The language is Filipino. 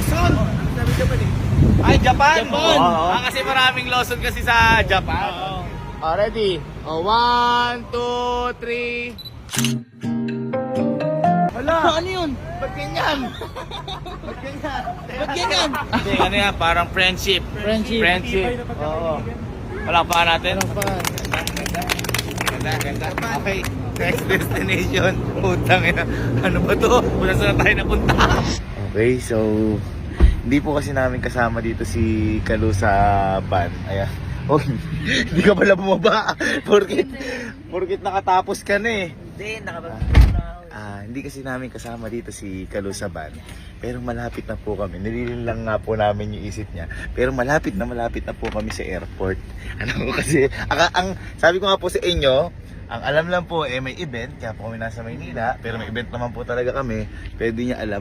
Lawson? Sabi Japan eh. Ay, Japan? Japan. Oo. Kasi maraming Lawson kasi sa Japan. Ready? 1, 2, 3. Hala! Ano yun? Ba't ganyan? Ba't ganyan? Ba't ganyan? Hindi, ano yan? Parang friendship. Friendship. Oo. Wala pa natin? Ano pa? Ganda. Okay. Next destination. Putang ina. Ano ba to? Kung saan na tayo napunta? Okay, so hindi po kasi namin kasama dito si Kalu sa van. Ayan. Oh, hindi ka pala bumaba. Porkit nakatapos ka na eh. Hindi, nakapagpunta na ako. Hindi kasi namin kasama dito si Kalu sa van. Pero malapit na po kami. Nililin lang nga po namin yung isip niya. Pero malapit na po kami sa airport. Ano kasi, ang sabi ko nga po sa inyo, ang alam lang po may event. Kaya po kami nasa Maynila. Pero may event naman po talaga kami. Pwede niya alam.